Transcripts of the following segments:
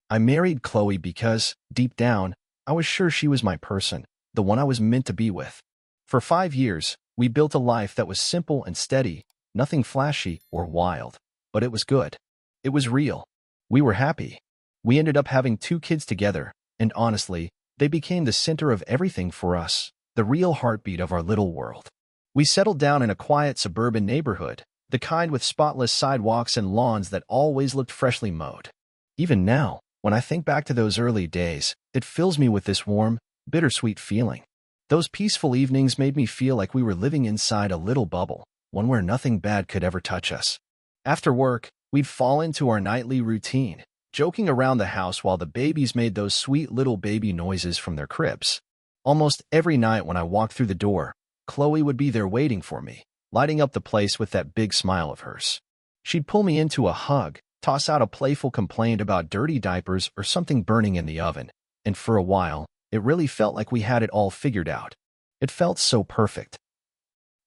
I married Chloe because, deep down, I was sure she was my person, the one I was meant to be with. For 5 years, we built a life that was simple and steady, nothing flashy or wild. But it was good. It was real. We were happy. We ended up having 2 kids together, and honestly, they became the center of everything for us, the real heartbeat of our little world. We settled down in a quiet suburban neighborhood, the kind with spotless sidewalks and lawns that always looked freshly mowed. Even now, when I think back to those early days, it fills me with this warm, bittersweet feeling. Those peaceful evenings made me feel like we were living inside a little bubble, one where nothing bad could ever touch us. After work, we'd fall into our nightly routine, joking around the house while the babies made those sweet little baby noises from their cribs. Almost every night when I walked through the door, Chloe would be there waiting for me, lighting up the place with that big smile of hers. She'd pull me into a hug, toss out a playful complaint about dirty diapers or something burning in the oven, and for a while, it really felt like we had it all figured out. It felt so perfect.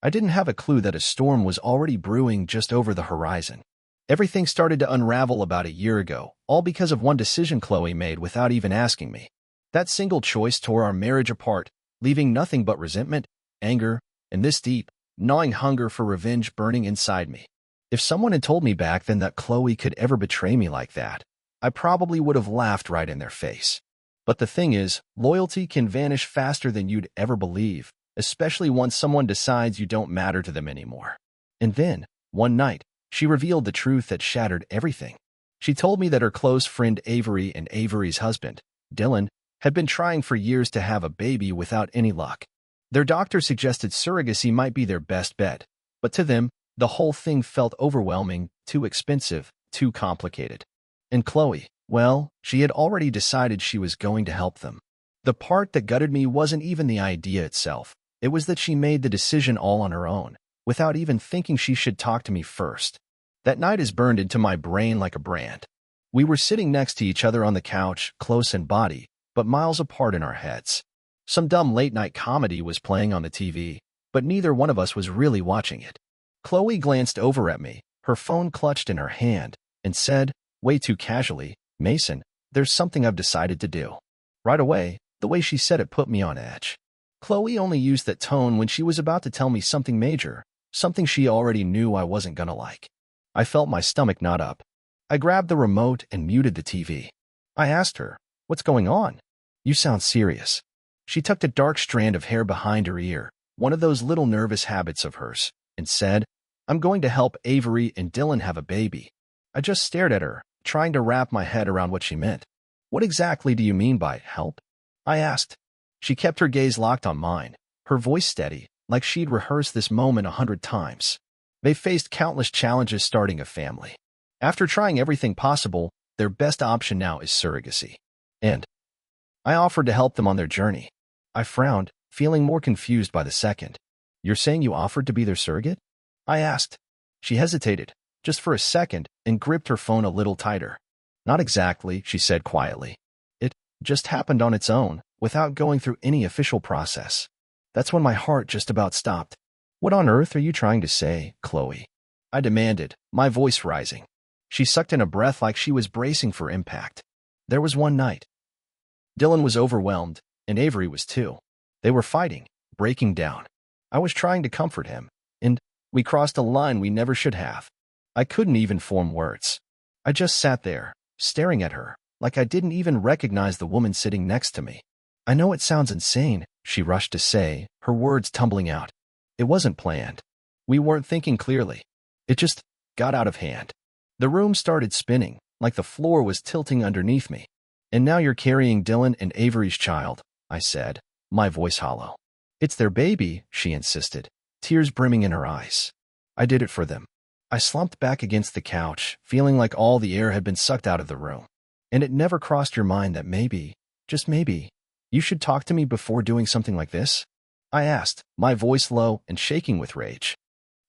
I didn't have a clue that a storm was already brewing just over the horizon. Everything started to unravel about a year ago, all because of one decision Chloe made without even asking me. That single choice tore our marriage apart, leaving nothing but resentment, anger, and this deep, gnawing hunger for revenge burning inside me. If someone had told me back then that Chloe could ever betray me like that, I probably would have laughed right in their face. But the thing is, loyalty can vanish faster than you'd ever believe, especially once someone decides you don't matter to them anymore. And then, one night, she revealed the truth that shattered everything. She told me that her close friend Avery and Avery's husband, Dylan, had been trying for years to have a baby without any luck. Their doctor suggested surrogacy might be their best bet, but to them, the whole thing felt overwhelming, too expensive, too complicated. And Chloe, well, she had already decided she was going to help them. The part that gutted me wasn't even the idea itself. It was that she made the decision all on her own, without even thinking she should talk to me first. That night is burned into my brain like a brand. We were sitting next to each other on the couch, close in body, but miles apart in our heads. Some dumb late-night comedy was playing on the TV, but neither one of us was really watching it. Chloe glanced over at me, her phone clutched in her hand, and said, way too casually, "Mason, there's something I've decided to do." Right away, the way she said it put me on edge. Chloe only used that tone when she was about to tell me something major, something she already knew I wasn't gonna like. I felt my stomach knot up. I grabbed the remote and muted the TV. I asked her, "What's going on? You sound serious." She tucked a dark strand of hair behind her ear, one of those little nervous habits of hers, and said, "I'm going to help Avery and Dylan have a baby." I just stared at her, trying to wrap my head around what she meant. "What exactly do you mean by help?" I asked. She kept her gaze locked on mine, her voice steady, like she'd rehearsed this moment 100 times. They faced countless challenges starting a family. After trying everything possible, their best option now is surrogacy. And I offered to help them on their journey. I frowned, feeling more confused by the second. "You're saying you offered to be their surrogate?" I asked. She hesitated, just for a second, and gripped her phone a little tighter. "Not exactly," she said quietly. "It just happened on its own, without going through any official process." That's when my heart just about stopped. "What on earth are you trying to say, Chloe?" I demanded, my voice rising. She sucked in a breath like she was bracing for impact. "There was one night. Dylan was overwhelmed, and Avery was too. They were fighting, breaking down. I was trying to comfort him, and we crossed a line we never should have." I couldn't even form words. I just sat there, staring at her, like I didn't even recognize the woman sitting next to me. "I know it sounds insane," she rushed to say, her words tumbling out. "It wasn't planned. We weren't thinking clearly. It just got out of hand." The room started spinning, like the floor was tilting underneath me. "And now you're carrying Dylan and Avery's child," I said, my voice hollow. "It's their baby," she insisted, tears brimming in her eyes. "I did it for them." I slumped back against the couch, feeling like all the air had been sucked out of the room. "And it never crossed your mind that maybe, just maybe, you should talk to me before doing something like this?" I asked, my voice low and shaking with rage.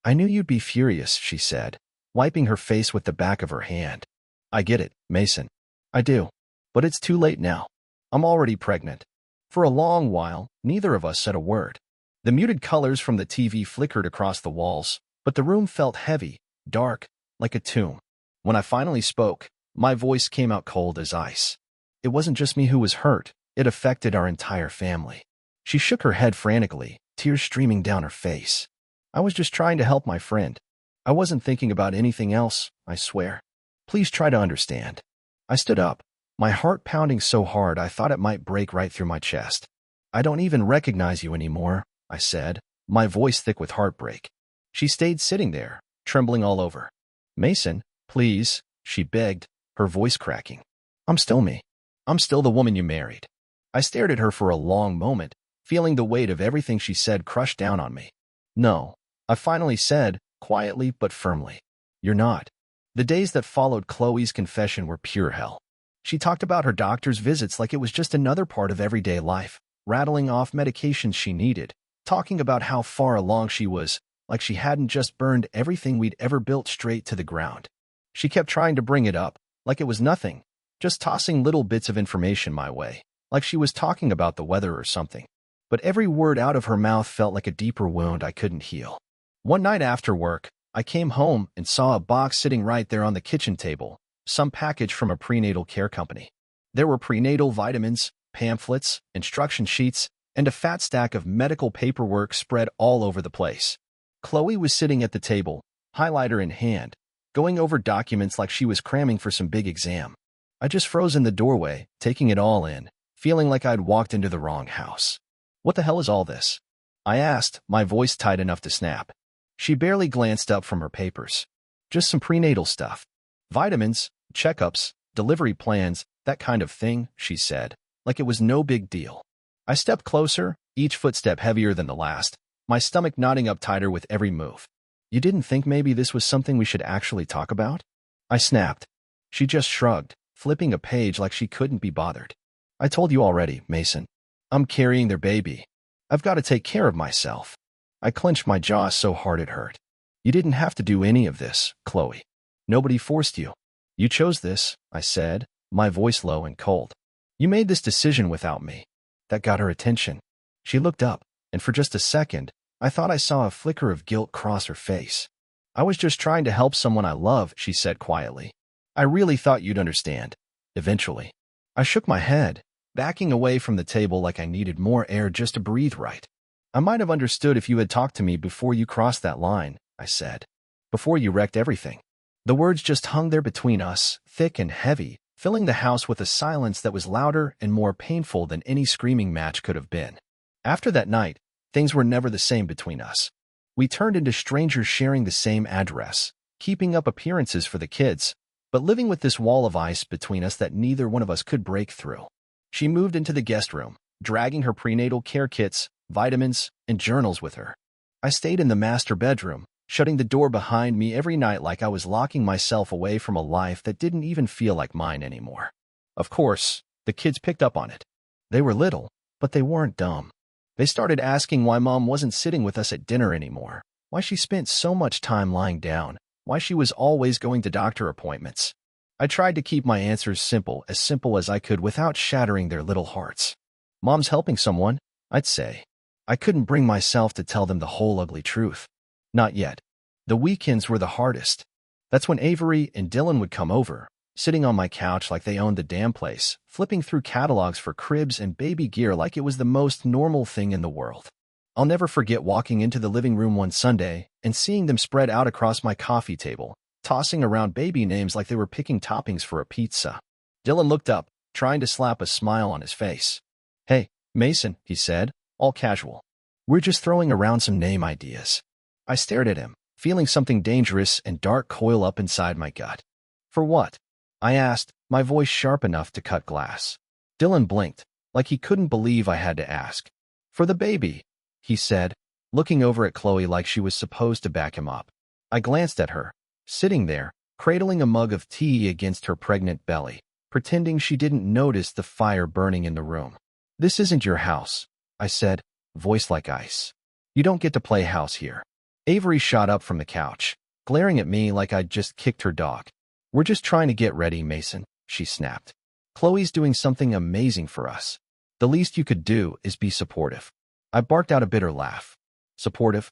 "I knew you'd be furious," she said, wiping her face with the back of her hand. "I get it, Mason. I do. But it's too late now. I'm already pregnant." For a long while, neither of us said a word. The muted colors from the TV flickered across the walls, but the room felt heavy, dark, like a tomb. When I finally spoke, my voice came out cold as ice. It wasn't just me who was hurt. It affected our entire family. She shook her head frantically, tears streaming down her face. I was just trying to help my friend. I wasn't thinking about anything else, I swear. Please try to understand. I stood up, my heart pounding so hard I thought it might break right through my chest. I don't even recognize you anymore, I said, my voice thick with heartbreak. She stayed sitting there, trembling all over. Mason, please, she begged, her voice cracking. I'm still me. I'm still the woman you married. I stared at her for a long moment, feeling the weight of everything she said crush down on me. No, I finally said, quietly but firmly. You're not. The days that followed Chloe's confession were pure hell. She talked about her doctor's visits like it was just another part of everyday life, rattling off medications she needed, talking about how far along she was, like she hadn't just burned everything we'd ever built straight to the ground. She kept trying to bring it up, like it was nothing, just tossing little bits of information my way, like she was talking about the weather or something. But every word out of her mouth felt like a deeper wound I couldn't heal. One night after work, I came home and saw a box sitting right there on the kitchen table, some package from a prenatal care company. There were prenatal vitamins, pamphlets, instruction sheets, and a fat stack of medical paperwork spread all over the place. Chloe was sitting at the table, highlighter in hand, going over documents like she was cramming for some big exam. I just froze in the doorway, taking it all in, feeling like I'd walked into the wrong house. What the hell is all this? I asked, my voice tight enough to snap. She barely glanced up from her papers. Just some prenatal stuff. Vitamins, checkups, delivery plans, that kind of thing, she said, like it was no big deal. I stepped closer, each footstep heavier than the last, my stomach knotting up tighter with every move. You didn't think maybe this was something we should actually talk about? I snapped. She just shrugged, flipping a page like she couldn't be bothered. I told you already, Mason. I'm carrying their baby. I've got to take care of myself. I clenched my jaw so hard it hurt. You didn't have to do any of this, Chloe. Nobody forced you. You chose this, I said, my voice low and cold. You made this decision without me. That got her attention. She looked up, and for just a second, I thought I saw a flicker of guilt cross her face. I was just trying to help someone I love, she said quietly. I really thought you'd understand. Eventually. I shook my head, backing away from the table like I needed more air just to breathe right. I might have understood if you had talked to me before you crossed that line, I said. Before you wrecked everything. The words just hung there between us, thick and heavy, filling the house with a silence that was louder and more painful than any screaming match could have been. After that night, things were never the same between us. We turned into strangers sharing the same address, keeping up appearances for the kids, but living with this wall of ice between us that neither one of us could break through. She moved into the guest room, dragging her prenatal care kits, vitamins, and journals with her. I stayed in the master bedroom, shutting the door behind me every night like I was locking myself away from a life that didn't even feel like mine anymore. Of course, the kids picked up on it. They were little, but they weren't dumb. They started asking why Mom wasn't sitting with us at dinner anymore, why she spent so much time lying down, why she was always going to doctor appointments. I tried to keep my answers simple as I could without shattering their little hearts. Mom's helping someone, I'd say. I couldn't bring myself to tell them the whole ugly truth. Not yet. The weekends were the hardest. That's when Avery and Dylan would come over, sitting on my couch like they owned the damn place, flipping through catalogs for cribs and baby gear like it was the most normal thing in the world. I'll never forget walking into the living room one Sunday and seeing them spread out across my coffee table, tossing around baby names like they were picking toppings for a pizza. Dylan looked up, trying to slap a smile on his face. Hey, Mason, he said, all casual. We're just throwing around some name ideas. I stared at him, feeling something dangerous and dark coil up inside my gut. For what? I asked, my voice sharp enough to cut glass. Dylan blinked, like he couldn't believe I had to ask. For the baby, he said, looking over at Chloe like she was supposed to back him up. I glanced at her, sitting there, cradling a mug of tea against her pregnant belly, pretending she didn't notice the fire burning in the room. This isn't your house, I said, voice like ice. You don't get to play house here. Avery shot up from the couch, glaring at me like I'd just kicked her dog. We're just trying to get ready, Mason, she snapped. Chloe's doing something amazing for us. The least you could do is be supportive. I barked out a bitter laugh. Supportive?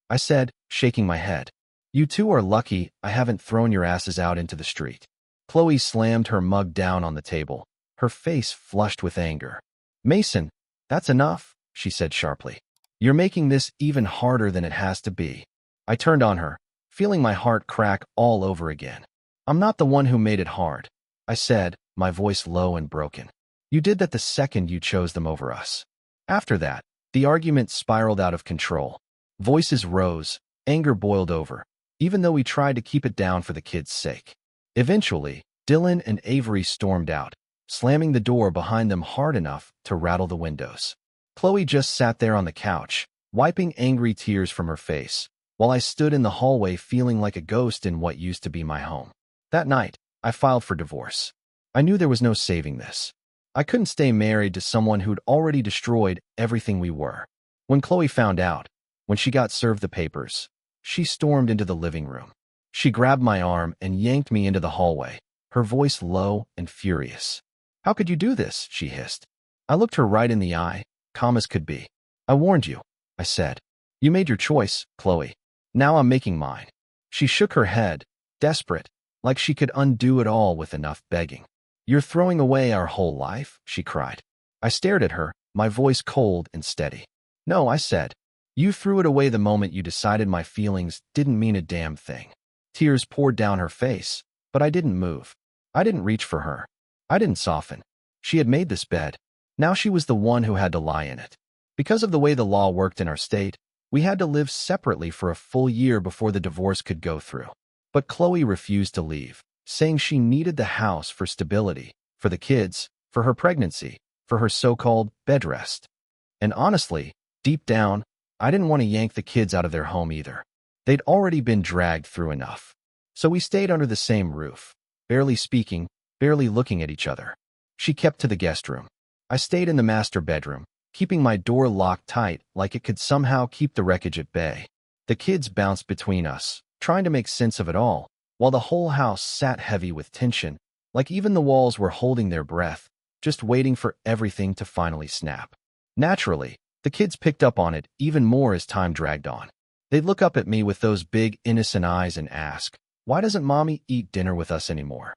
I said, shaking my head. You two are lucky I haven't thrown your asses out into the street. Chloe slammed her mug down on the table, her face flushed with anger. "Mason, that's enough," she said sharply. "You're making this even harder than it has to be." I turned on her, feeling my heart crack all over again. "I'm not the one who made it hard," I said, my voice low and broken. "You did that the second you chose them over us." After that, the argument spiraled out of control. Voices rose, anger boiled over, even though we tried to keep it down for the kids' sake. Eventually, Dylan and Avery stormed out, slamming the door behind them hard enough to rattle the windows. Chloe just sat there on the couch, wiping angry tears from her face, while I stood in the hallway feeling like a ghost in what used to be my home. That night, I filed for divorce. I knew there was no saving this. I couldn't stay married to someone who'd already destroyed everything we were. When Chloe found out, when she got served the papers, she stormed into the living room. She grabbed my arm and yanked me into the hallway, her voice low and furious. "How could you do this?" she hissed. I looked her right in the eye, calm as could be. "I warned you," I said. "You made your choice, Chloe. Now I'm making mine." She shook her head, desperate, like she could undo it all with enough begging. "You're throwing away our whole life?" she cried. I stared at her, my voice cold and steady. "No," I said. "You threw it away the moment you decided my feelings didn't mean a damn thing." Tears poured down her face, but I didn't move. I didn't reach for her. I didn't soften. She had made this bed. Now she was the one who had to lie in it. Because of the way the law worked in our state, we had to live separately for a full year before the divorce could go through. But Chloe refused to leave, saying she needed the house for stability, for the kids, for her pregnancy, for her so-called bed rest. And honestly, deep down, I didn't want to yank the kids out of their home either. They'd already been dragged through enough. So we stayed under the same roof, barely speaking, barely looking at each other. She kept to the guest room. I stayed in the master bedroom, keeping my door locked tight like it could somehow keep the wreckage at bay. The kids bounced between us, trying to make sense of it all, while the whole house sat heavy with tension, like even the walls were holding their breath, just waiting for everything to finally snap. Naturally, the kids picked up on it even more as time dragged on. They'd look up at me with those big, innocent eyes and ask, "Why doesn't Mommy eat dinner with us anymore?"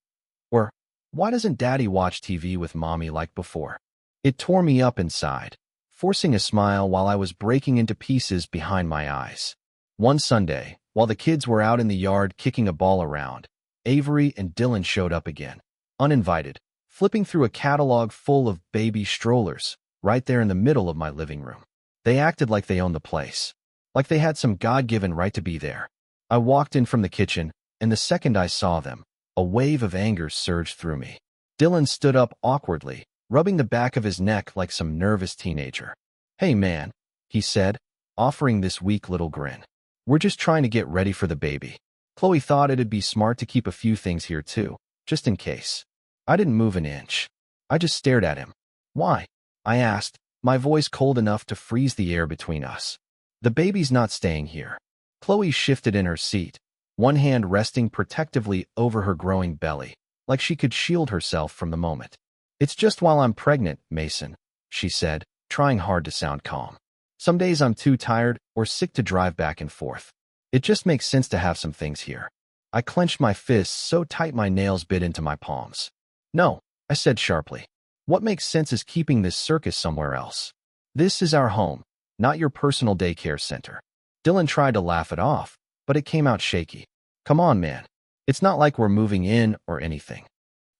Or, "Why doesn't Daddy watch TV with Mommy like before?" It tore me up inside, forcing a smile while I was breaking into pieces behind my eyes. One Sunday, while the kids were out in the yard kicking a ball around, Avery and Dylan showed up again, uninvited, flipping through a catalog full of baby strollers, right there in the middle of my living room. They acted like they owned the place, like they had some God-given right to be there. I walked in from the kitchen, and the second I saw them, a wave of anger surged through me. Dylan stood up awkwardly, rubbing the back of his neck like some nervous teenager. "Hey man," he said, offering this weak little grin. "We're just trying to get ready for the baby. Chloe thought it'd be smart to keep a few things here too, just in case." I didn't move an inch. I just stared at him. "Why?" I asked, my voice cold enough to freeze the air between us. "The baby's not staying here." Chloe shifted in her seat, one hand resting protectively over her growing belly, like she could shield herself from the moment. "It's just while I'm pregnant, Mason," she said, trying hard to sound calm. "Some days I'm too tired or sick to drive back and forth. It just makes sense to have some things here." I clenched my fists so tight my nails bit into my palms. "No," I said sharply. "What makes sense is keeping this circus somewhere else. This is our home, not your personal daycare center." Dylan tried to laugh it off, but it came out shaky. "Come on, man. It's not like we're moving in or anything."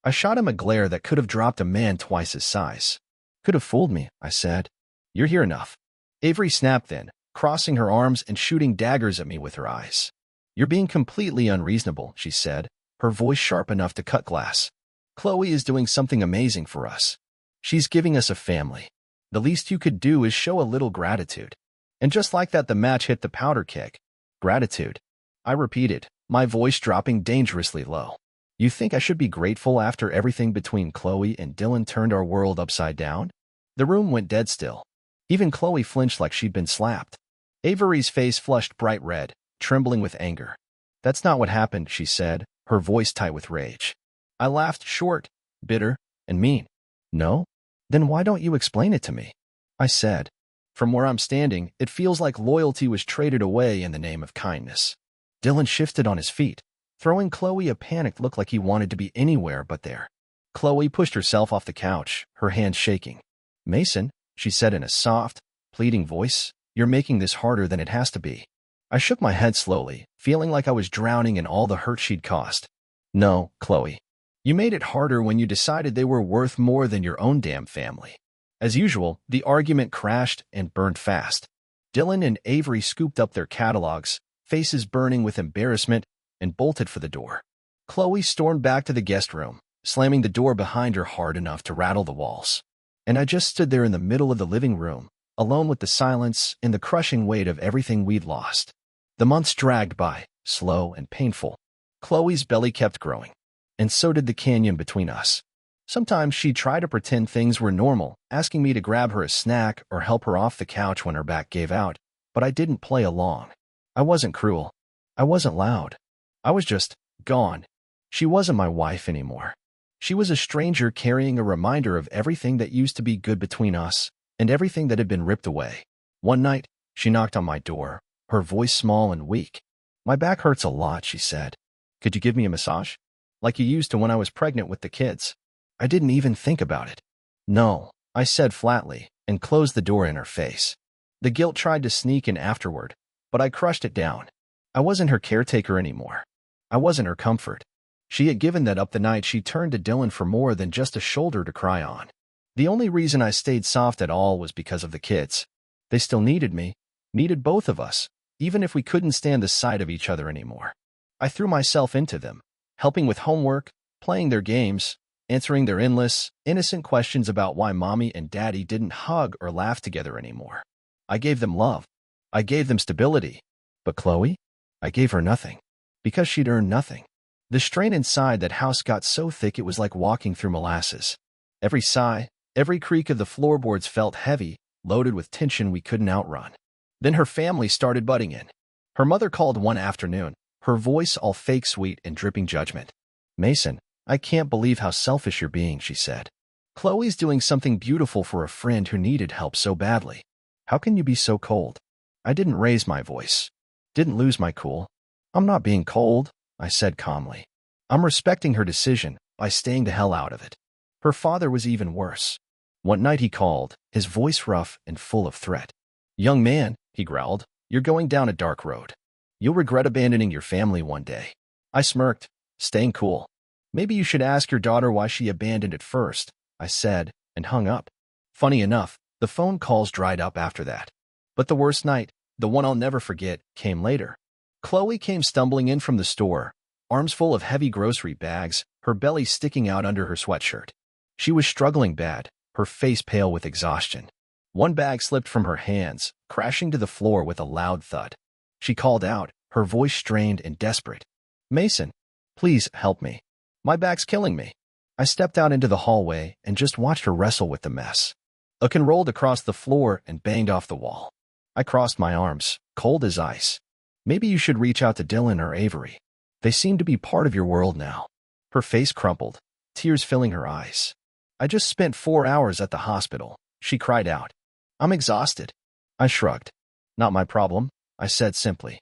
I shot him a glare that could have dropped a man twice his size. "Could have fooled me," I said. "You're here enough." Avery snapped then, crossing her arms and shooting daggers at me with her eyes. "You're being completely unreasonable," she said, her voice sharp enough to cut glass. "Chloe is doing something amazing for us. She's giving us a family. The least you could do is show a little gratitude." And just like that, the match hit the powder keg. "Gratitude," I repeated, my voice dropping dangerously low. "You think I should be grateful after everything between Chloe and Dylan turned our world upside down?" The room went dead still. Even Chloe flinched like she'd been slapped. Avery's face flushed bright red, trembling with anger. "That's not what happened," she said, her voice tight with rage. I laughed short, bitter, and mean. "No? Then why don't you explain it to me?" I said. "From where I'm standing, it feels like loyalty was traded away in the name of kindness." Dylan shifted on his feet, throwing Chloe a panicked look like he wanted to be anywhere but there. Chloe pushed herself off the couch, her hands shaking. Mason, she said in a soft, pleading voice, you're making this harder than it has to be. I shook my head slowly, feeling like I was drowning in all the hurt she'd caused. No, Chloe. You made it harder when you decided they were worth more than your own damn family. As usual, the argument crashed and burned fast. Dylan and Avery scooped up their catalogs, faces burning with embarrassment, and bolted for the door. Chloe stormed back to the guest room, slamming the door behind her hard enough to rattle the walls. And I just stood there in the middle of the living room, alone with the silence and the crushing weight of everything we'd lost. The months dragged by, slow and painful. Chloe's belly kept growing, and so did the canyon between us. Sometimes she'd try to pretend things were normal, asking me to grab her a snack or help her off the couch when her back gave out, but I didn't play along. I wasn't cruel. I wasn't loud. I was just gone. She wasn't my wife anymore. She was a stranger carrying a reminder of everything that used to be good between us and everything that had been ripped away. One night, she knocked on my door, her voice small and weak. My back hurts a lot, she said. Could you give me a massage? Like you used to when I was pregnant with the kids. I didn't even think about it. No, I said flatly, and closed the door in her face. The guilt tried to sneak in afterward, but I crushed it down. I wasn't her caretaker anymore. I wasn't her comfort. She had given that up the night she turned to Dylan for more than just a shoulder to cry on. The only reason I stayed soft at all was because of the kids. They still needed me, needed both of us, even if we couldn't stand the sight of each other anymore. I threw myself into them, helping with homework, playing their games, answering their endless, innocent questions about why mommy and daddy didn't hug or laugh together anymore. I gave them love. I gave them stability. But Chloe? I gave her nothing. Because she'd earned nothing. The strain inside that house got so thick it was like walking through molasses. Every sigh, every creak of the floorboards felt heavy, loaded with tension we couldn't outrun. Then her family started butting in. Her mother called one afternoon, her voice all fake sweet and dripping judgment. Mason, I can't believe how selfish you're being, she said. Chloe's doing something beautiful for a friend who needed help so badly. How can you be so cold? I didn't raise my voice. Didn't lose my cool. I'm not being cold, I said calmly. I'm respecting her decision by staying the hell out of it. Her father was even worse. One night he called, his voice rough and full of threat. Young man, he growled, you're going down a dark road. You'll regret abandoning your family one day. I smirked, staying cool. Maybe you should ask your daughter why she abandoned it first, I said, and hung up. Funny enough, the phone calls dried up after that. But the worst night, the one I'll never forget, came later. Chloe came stumbling in from the store, arms full of heavy grocery bags, her belly sticking out under her sweatshirt. She was struggling bad, her face pale with exhaustion. One bag slipped from her hands, crashing to the floor with a loud thud. She called out, her voice strained and desperate. Mason, please help me. My back's killing me. I stepped out into the hallway and just watched her wrestle with the mess. A can rolled across the floor and banged off the wall. I crossed my arms, cold as ice. Maybe you should reach out to Dylan or Avery. They seem to be part of your world now. Her face crumpled, tears filling her eyes. I just spent 4 hours at the hospital, she cried out. I'm exhausted. I shrugged. Not my problem, I said simply.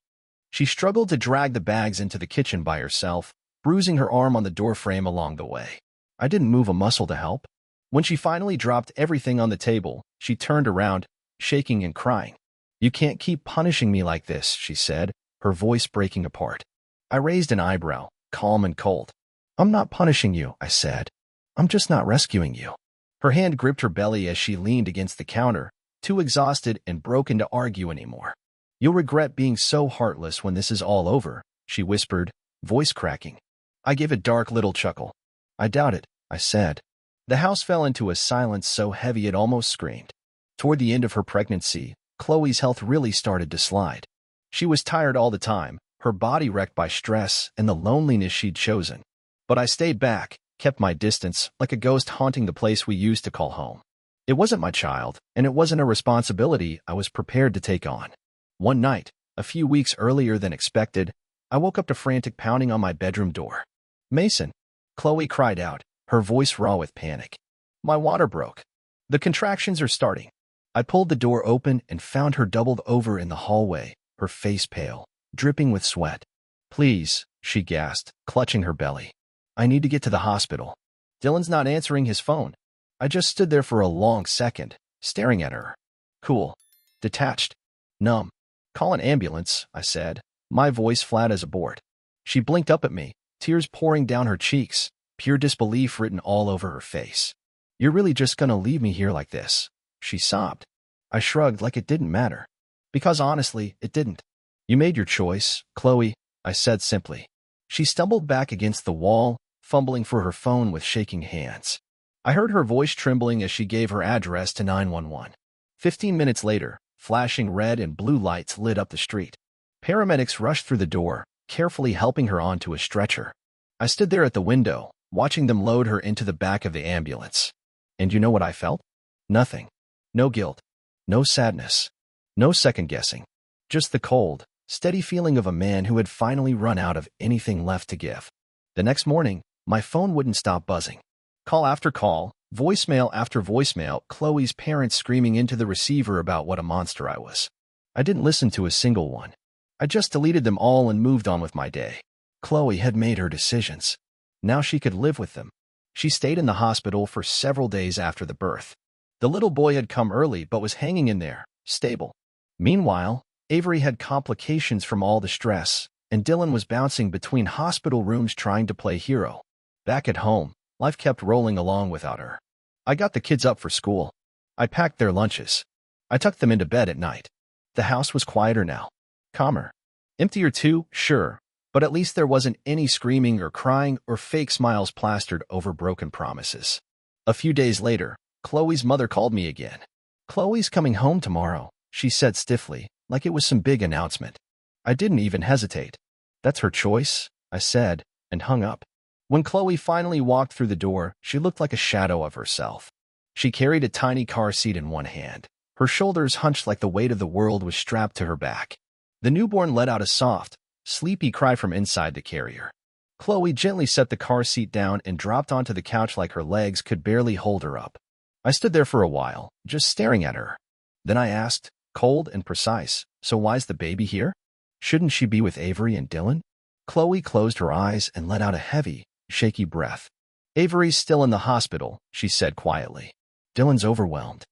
She struggled to drag the bags into the kitchen by herself, bruising her arm on the doorframe along the way. I didn't move a muscle to help. When she finally dropped everything on the table, she turned around, shaking and crying. You can't keep punishing me like this, she said, her voice breaking apart. I raised an eyebrow, calm and cold. I'm not punishing you, I said. I'm just not rescuing you. Her hand gripped her belly as she leaned against the counter, too exhausted and broken to argue anymore. You'll regret being so heartless when this is all over, she whispered, voice cracking. I gave a dark little chuckle. I doubt it, I said. The house fell into a silence so heavy it almost screamed. Toward the end of her pregnancy, Chloe's health really started to slide. She was tired all the time, her body wrecked by stress and the loneliness she'd chosen. But I stayed back, kept my distance, like a ghost haunting the place we used to call home. It wasn't my child, and it wasn't a responsibility I was prepared to take on. One night, a few weeks earlier than expected, I woke up to frantic pounding on my bedroom door. Mason, Chloe cried out, her voice raw with panic. My water broke. The contractions are starting. I pulled the door open and found her doubled over in the hallway, her face pale, dripping with sweat. Please, she gasped, clutching her belly. I need to get to the hospital. Dylan's not answering his phone. I just stood there for a long second, staring at her. Cool. Detached. Numb. Call an ambulance, I said, my voice flat as a board. She blinked up at me, tears pouring down her cheeks, pure disbelief written all over her face. You're really just gonna leave me here like this? She sobbed. I shrugged like it didn't matter. Because honestly, it didn't. You made your choice, Chloe, I said simply. She stumbled back against the wall, fumbling for her phone with shaking hands. I heard her voice trembling as she gave her address to 911. 15 minutes later, flashing red and blue lights lit up the street. Paramedics rushed through the door, carefully helping her onto a stretcher. I stood there at the window, watching them load her into the back of the ambulance. And you know what I felt? Nothing. No guilt. No sadness. No second-guessing. Just the cold, steady feeling of a man who had finally run out of anything left to give. The next morning, my phone wouldn't stop buzzing. Call after call, voicemail after voicemail, Chloe's parents screaming into the receiver about what a monster I was. I didn't listen to a single one. I just deleted them all and moved on with my day. Chloe had made her decisions. Now she could live with them. She stayed in the hospital for several days after the birth. The little boy had come early but was hanging in there, stable. Meanwhile, Avery had complications from all the stress, and Dylan was bouncing between hospital rooms trying to play hero. Back at home, life kept rolling along without her. I got the kids up for school. I packed their lunches. I tucked them into bed at night. The house was quieter now. Calmer. Emptier too, sure, but at least there wasn't any screaming or crying or fake smiles plastered over broken promises. A few days later, Chloe's mother called me again. Chloe's coming home tomorrow, she said stiffly, like it was some big announcement. I didn't even hesitate. That's her choice, I said, and hung up. When Chloe finally walked through the door, she looked like a shadow of herself. She carried a tiny car seat in one hand. Her shoulders hunched like the weight of the world was strapped to her back. The newborn let out a soft, sleepy cry from inside the carrier. Chloe gently set the car seat down and dropped onto the couch like her legs could barely hold her up. I stood there for a while, just staring at her. Then I asked, cold and precise, so why's the baby here? Shouldn't she be with Avery and Dylan? Chloe closed her eyes and let out a heavy, shaky breath. Avery's still in the hospital, she said quietly. Dylan's overwhelmed.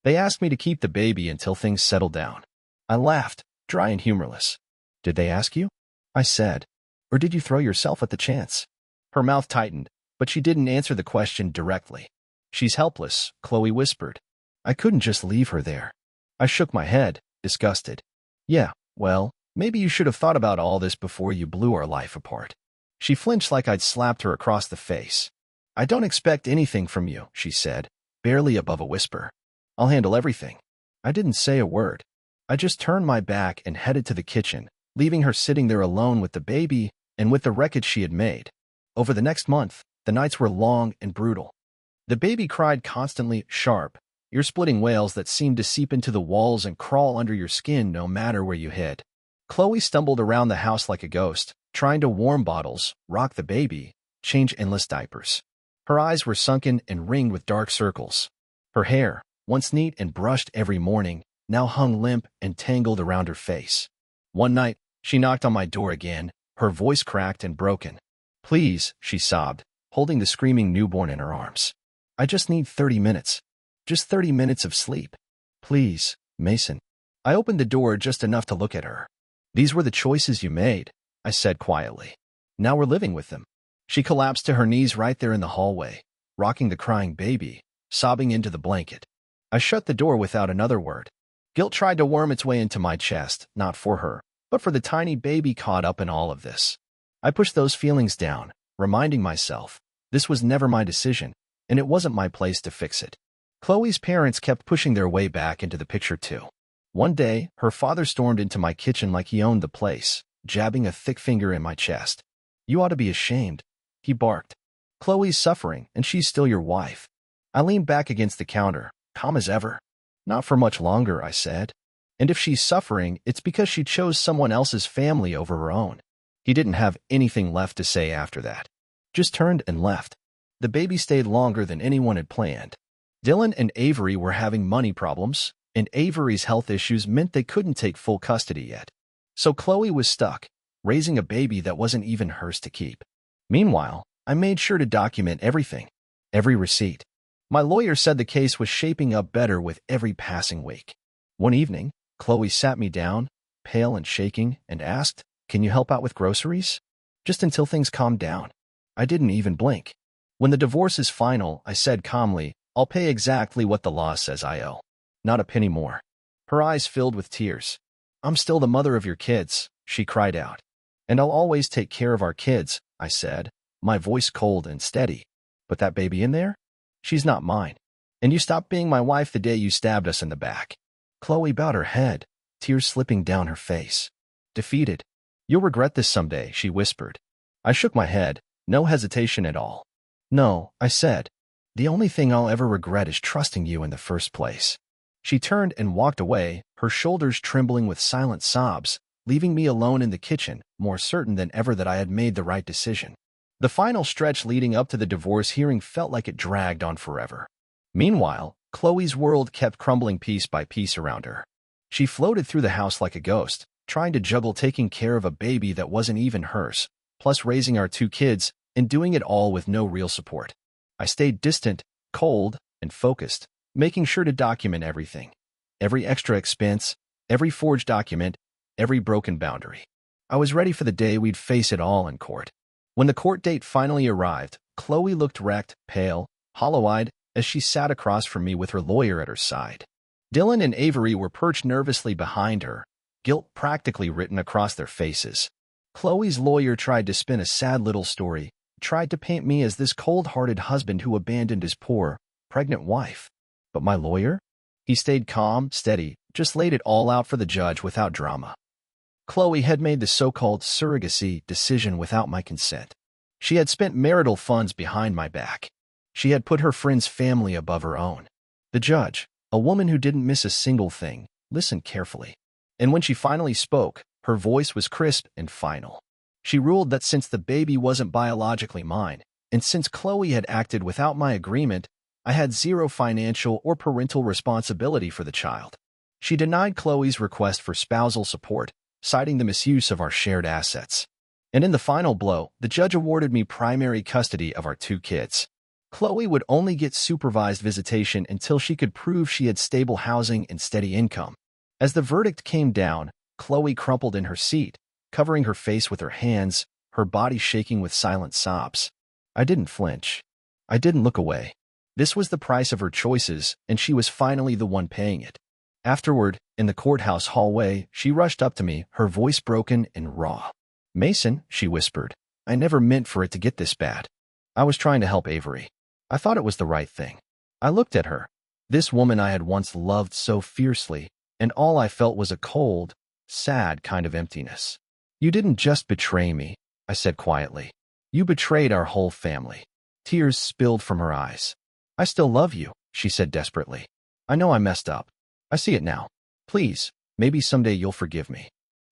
They asked me to keep the baby until things settled down. I laughed, dry and humorless. Did they ask you? I said. Or did you throw yourself at the chance? Her mouth tightened, but she didn't answer the question directly. She's helpless, Chloe whispered. I couldn't just leave her there. I shook my head, disgusted. Yeah, well, maybe you should have thought about all this before you blew our life apart. She flinched like I'd slapped her across the face. I don't expect anything from you, she said, barely above a whisper. I'll handle everything. I didn't say a word. I just turned my back and headed to the kitchen, leaving her sitting there alone with the baby and with the wreckage she had made. Over the next month, the nights were long and brutal. The baby cried constantly, sharp, ear-splitting wails that seemed to seep into the walls and crawl under your skin no matter where you hid. Chloe stumbled around the house like a ghost, trying to warm bottles, rock the baby, change endless diapers. Her eyes were sunken and ringed with dark circles. Her hair, once neat and brushed every morning, now hung limp and tangled around her face. One night, she knocked on my door again, her voice cracked and broken. Please, she sobbed, holding the screaming newborn in her arms. I just need 30 minutes. Just 30 minutes of sleep. Please, Mason. I opened the door just enough to look at her. These were the choices you made, I said quietly. Now we're living with them. She collapsed to her knees right there in the hallway, rocking the crying baby, sobbing into the blanket. I shut the door without another word. Guilt tried to worm its way into my chest, not for her, but for the tiny baby caught up in all of this. I pushed those feelings down, reminding myself, this was never my decision, and it wasn't my place to fix it. Chloe's parents kept pushing their way back into the picture too. One day, her father stormed into my kitchen like he owned the place, jabbing a thick finger in my chest. You ought to be ashamed, he barked. Chloe's suffering, and she's still your wife. I leaned back against the counter, calm as ever. Not for much longer, I said. And if she's suffering, it's because she chose someone else's family over her own. He didn't have anything left to say after that. Just turned and left. The baby stayed longer than anyone had planned. Dylan and Avery were having money problems, and Avery's health issues meant they couldn't take full custody yet. So Chloe was stuck, raising a baby that wasn't even hers to keep. Meanwhile, I made sure to document everything, every receipt. My lawyer said the case was shaping up better with every passing week. One evening, Chloe sat me down, pale and shaking, and asked, "Can you help out with groceries? Just until things calm down." I didn't even blink. "When the divorce is final," I said calmly, "I'll pay exactly what the law says I owe. Not a penny more." Her eyes filled with tears. "I'm still the mother of your kids," she cried out. "And I'll always take care of our kids," I said, my voice cold and steady. "But that baby in there? She's not mine. And you stopped being my wife the day you stabbed us in the back." Chloe bowed her head, tears slipping down her face. Defeated. "You'll regret this someday," she whispered. I shook my head, no hesitation at all. "No," I said. "The only thing I'll ever regret is trusting you in the first place." She turned and walked away, her shoulders trembling with silent sobs, leaving me alone in the kitchen, more certain than ever that I had made the right decision. The final stretch leading up to the divorce hearing felt like it dragged on forever. Meanwhile, Chloe's world kept crumbling piece by piece around her. She floated through the house like a ghost, trying to juggle taking care of a baby that wasn't even hers, plus raising our 2 kids, and doing it all with no real support. I stayed distant, cold, and focused, making sure to document everything. Every extra expense, every forged document, every broken boundary. I was ready for the day we'd face it all in court. When the court date finally arrived, Chloe looked wrecked, pale, hollow-eyed, as she sat across from me with her lawyer at her side. Dylan and Avery were perched nervously behind her, guilt practically written across their faces. Chloe's lawyer tried to spin a sad little story, tried to paint me as this cold-hearted husband who abandoned his poor, pregnant wife. But my lawyer? He stayed calm, steady, just laid it all out for the judge without drama. Chloe had made the so-called surrogacy decision without my consent. She had spent marital funds behind my back. She had put her friend's family above her own. The judge, a woman who didn't miss a single thing, listened carefully. And when she finally spoke, her voice was crisp and final. She ruled that since the baby wasn't biologically mine, and since Chloe had acted without my agreement, I had zero financial or parental responsibility for the child. She denied Chloe's request for spousal support, citing the misuse of our shared assets. And in the final blow, the judge awarded me primary custody of our 2 kids. Chloe would only get supervised visitation until she could prove she had stable housing and steady income. As the verdict came down, Chloe crumpled in her seat, covering her face with her hands, her body shaking with silent sobs. I didn't flinch. I didn't look away. This was the price of her choices, and she was finally the one paying it. Afterward, in the courthouse hallway, she rushed up to me, her voice broken and raw. "Mason," she whispered, "I never meant for it to get this bad. I was trying to help Avery. I thought it was the right thing." I looked at her, this woman I had once loved so fiercely, and all I felt was a cold, sad kind of emptiness. "You didn't just betray me," I said quietly. "You betrayed our whole family." Tears spilled from her eyes. "I still love you," she said desperately. "I know I messed up. I see it now. Please, maybe someday you'll forgive me."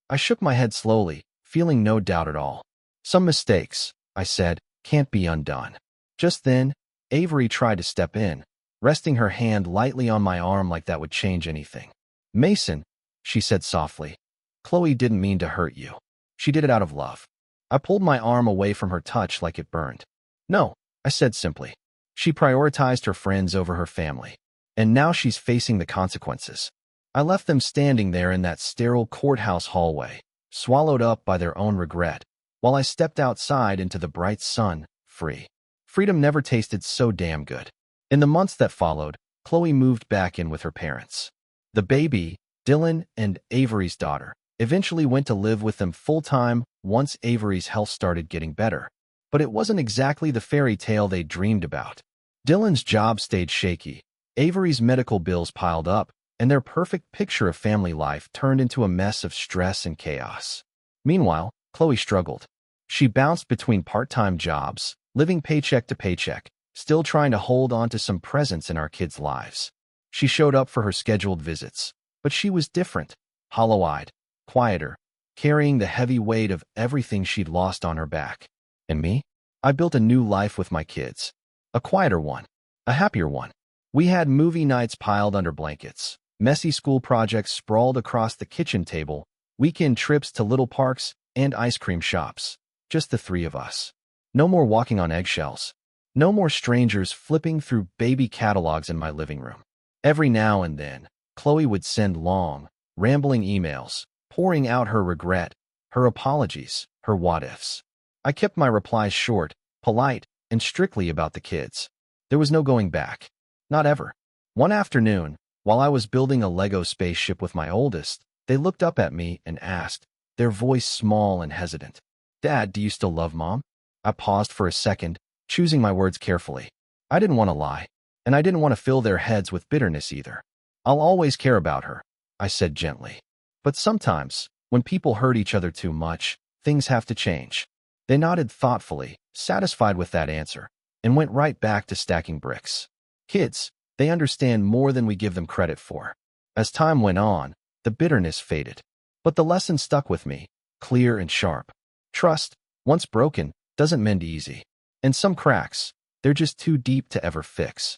I shook my head slowly, feeling no doubt at all. "Some mistakes," I said, "can't be undone." Just then, Avery tried to step in, resting her hand lightly on my arm like that would change anything. "Mason," she said softly, "Chloe didn't mean to hurt you. She did it out of love." I pulled my arm away from her touch like it burned. "No," I said simply. "She prioritized her friends over her family. And now she's facing the consequences." I left them standing there in that sterile courthouse hallway, swallowed up by their own regret, while I stepped outside into the bright sun, free. Freedom never tasted so damn good. In the months that followed, Chloe moved back in with her parents. The baby, Dylan and Avery's daughter, eventually went to live with them full-time once Avery's health started getting better. But it wasn't exactly the fairy tale they dreamed about. Dylan's job stayed shaky, Avery's medical bills piled up, and their perfect picture of family life turned into a mess of stress and chaos. Meanwhile, Chloe struggled. She bounced between part-time jobs, living paycheck to paycheck, still trying to hold on to some presence in our kids' lives. She showed up for her scheduled visits, but she was different, hollow-eyed, quieter, carrying the heavy weight of everything she'd lost on her back. And me? I built a new life with my kids. A quieter one. A happier one. We had movie nights piled under blankets, messy school projects sprawled across the kitchen table, weekend trips to little parks, and ice cream shops. Just the 3 of us. No more walking on eggshells. No more strangers flipping through baby catalogs in my living room. Every now and then, Chloe would send long, rambling emails, pouring out her regret, her apologies, her what-ifs. I kept my replies short, polite, and strictly about the kids. There was no going back. Not ever. One afternoon, while I was building a Lego spaceship with my oldest, they looked up at me and asked, their voice small and hesitant, "Dad, do you still love Mom?" I paused for a second, choosing my words carefully. I didn't want to lie, and I didn't want to fill their heads with bitterness either. "I'll always care about her," I said gently. "But sometimes, when people hurt each other too much, things have to change." They nodded thoughtfully, satisfied with that answer, and went right back to stacking bricks. Kids, they understand more than we give them credit for. As time went on, the bitterness faded. But the lesson stuck with me, clear and sharp. Trust, once broken, doesn't mend easy. And some cracks, they're just too deep to ever fix.